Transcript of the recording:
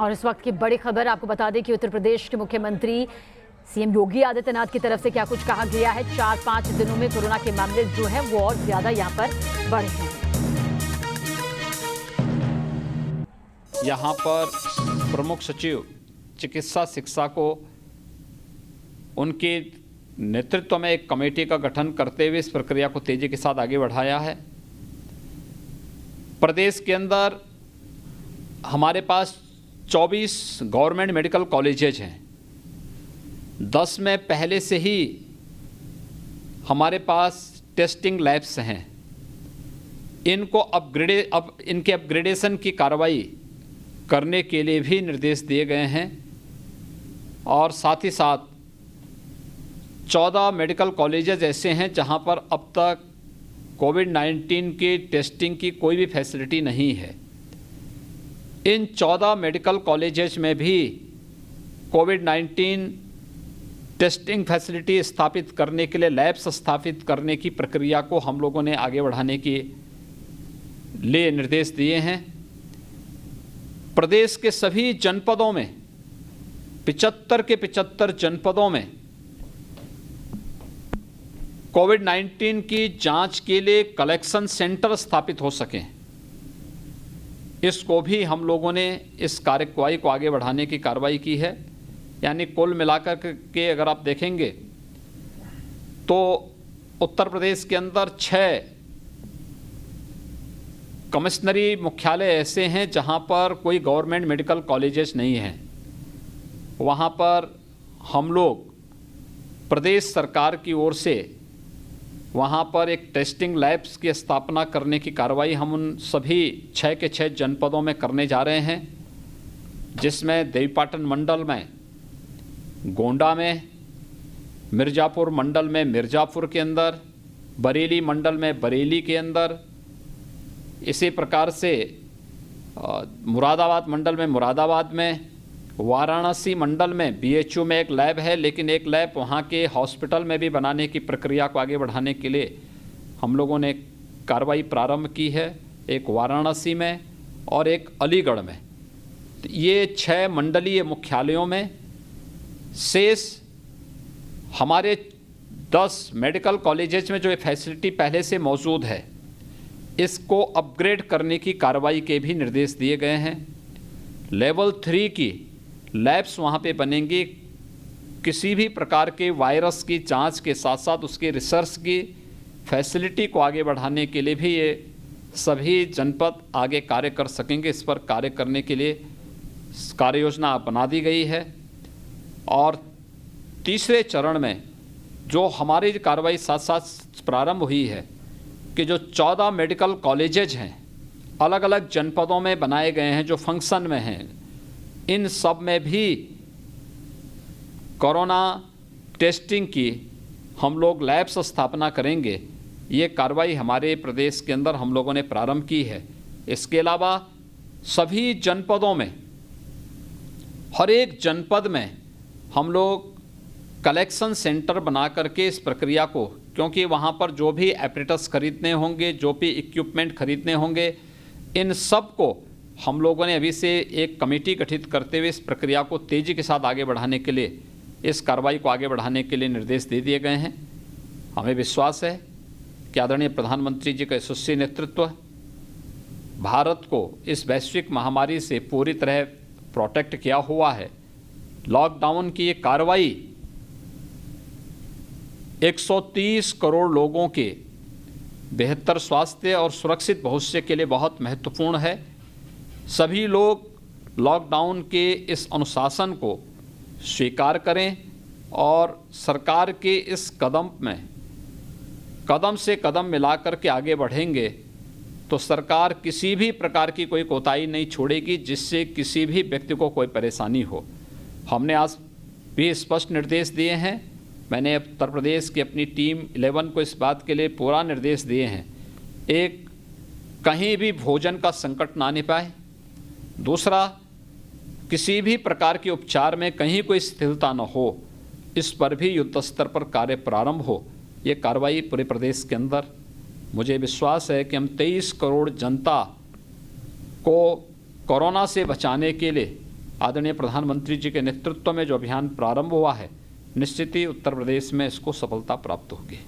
और इस वक्त की बड़ी खबर आपको बता दें कि उत्तर प्रदेश के मुख्यमंत्री सीएम योगी आदित्यनाथ की तरफ से क्या कुछ कहा गया है। 4-5 दिनों में कोरोना के मामले जो है वो और ज्यादा यहाँ पर बढ़े हैं। यहाँ पर प्रमुख सचिव चिकित्सा शिक्षा को उनके नेतृत्व में एक कमेटी का गठन करते हुए इस प्रक्रिया को तेजी के साथ आगे बढ़ाया है। प्रदेश के अंदर हमारे पास 24 गवर्नमेंट मेडिकल कॉलेजेज हैं। 10 में पहले से ही हमारे पास टेस्टिंग लैब्स हैं। इनके अपग्रेडेशन की कार्रवाई करने के लिए भी निर्देश दिए गए हैं और साथ ही साथ 14 मेडिकल कॉलेजेस ऐसे हैं जहां पर अब तक कोविड-19 की टेस्टिंग की कोई भी फैसिलिटी नहीं है। इन 14 मेडिकल कॉलेजेस में भी कोविड-19 टेस्टिंग फैसिलिटी स्थापित करने के लिए लैब्स स्थापित करने की प्रक्रिया को हम लोगों ने आगे बढ़ाने के लिए निर्देश दिए हैं। प्रदेश के सभी जनपदों में 75 के 75 जनपदों में कोविड-19 की जांच के लिए कलेक्शन सेंटर स्थापित हो सकें, इसको भी हम लोगों ने इस कार्यवाही को आगे बढ़ाने की कार्रवाई की है। यानी कुल मिलाकर के अगर आप देखेंगे तो उत्तर प्रदेश के अंदर 6 कमिश्नरी मुख्यालय ऐसे हैं जहां पर कोई गवर्नमेंट मेडिकल कॉलेजेस नहीं हैं। वहां पर हम लोग प्रदेश सरकार की ओर से वहाँ पर एक टेस्टिंग लैब्स की स्थापना करने की कार्रवाई हम उन सभी 6 के 6 जनपदों में करने जा रहे हैं, जिसमें देवीपाटन मंडल में गोंडा में, मिर्ज़ापुर मंडल में मिर्ज़ापुर के अंदर, बरेली मंडल में बरेली के अंदर, इसी प्रकार से मुरादाबाद मंडल में मुरादाबाद में, वाराणसी मंडल में बीएचयू में एक लैब है, लेकिन एक लैब वहाँ के हॉस्पिटल में भी बनाने की प्रक्रिया को आगे बढ़ाने के लिए हम लोगों ने कार्रवाई प्रारंभ की है, एक वाराणसी में और एक अलीगढ़ में। तो ये 6 मंडलीय मुख्यालयों में शेष हमारे 10 मेडिकल कॉलेजेस में जो ये फैसिलिटी पहले से मौजूद है, इसको अपग्रेड करने की कार्रवाई के भी निर्देश दिए गए हैं। लेवल 3 की लैब्स वहाँ पे बनेंगी। किसी भी प्रकार के वायरस की जांच के साथ साथ उसके रिसर्च की फैसिलिटी को आगे बढ़ाने के लिए भी ये सभी जनपद आगे कार्य कर सकेंगे। इस पर कार्य करने के लिए कार्य योजना बना दी गई है। और तीसरे चरण में जो हमारी कार्रवाई साथ साथ प्रारंभ हुई है कि जो 14 मेडिकल कॉलेजेज हैं अलग अलग जनपदों में बनाए गए हैं, जो फंक्शन में हैं, इन सब में भी कोरोना टेस्टिंग की हम लोग लैब्स स्थापना करेंगे। ये कार्रवाई हमारे प्रदेश के अंदर हम लोगों ने प्रारंभ की है। इसके अलावा सभी जनपदों में, हर एक जनपद में हम लोग कलेक्शन सेंटर बना करके इस प्रक्रिया को, क्योंकि वहाँ पर जो भी एपरेटस खरीदने होंगे, जो भी इक्विपमेंट खरीदने होंगे, इन सब को हम लोगों ने अभी से एक कमेटी गठित करते हुए इस प्रक्रिया को तेज़ी के साथ आगे बढ़ाने के लिए, इस कार्रवाई को आगे बढ़ाने के लिए निर्देश दे दिए गए हैं। हमें विश्वास है कि आदरणीय प्रधानमंत्री जी का यशस्वी नेतृत्व भारत को इस वैश्विक महामारी से पूरी तरह प्रोटेक्ट किया हुआ है। लॉकडाउन की ये कार्रवाई 130 करोड़ लोगों के बेहतर स्वास्थ्य और सुरक्षित भविष्य के लिए बहुत महत्वपूर्ण है। सभी लोग लॉकडाउन के इस अनुशासन को स्वीकार करें और सरकार के इस कदम में कदम से कदम मिलाकर के आगे बढ़ेंगे तो सरकार किसी भी प्रकार की कोई कोताही नहीं छोड़ेगी जिससे किसी भी व्यक्ति को कोई परेशानी हो। हमने आज भी स्पष्ट निर्देश दिए हैं। मैंने उत्तर प्रदेश की अपनी टीम 11 को इस बात के लिए पूरा निर्देश दिए हैं, एक, कहीं भी भोजन का संकट ना निपाए। दूसरा, किसी भी प्रकार के उपचार में कहीं कोई शिथिलता न हो, इस पर भी युद्ध स्तर पर कार्य प्रारंभ हो। ये कार्रवाई पूरे प्रदेश के अंदर, मुझे विश्वास है कि हम 23 करोड़ जनता को कोरोना से बचाने के लिए आदरणीय प्रधानमंत्री जी के नेतृत्व में जो अभियान प्रारंभ हुआ है, निश्चित ही उत्तर प्रदेश में इसको सफलता प्राप्त होगी।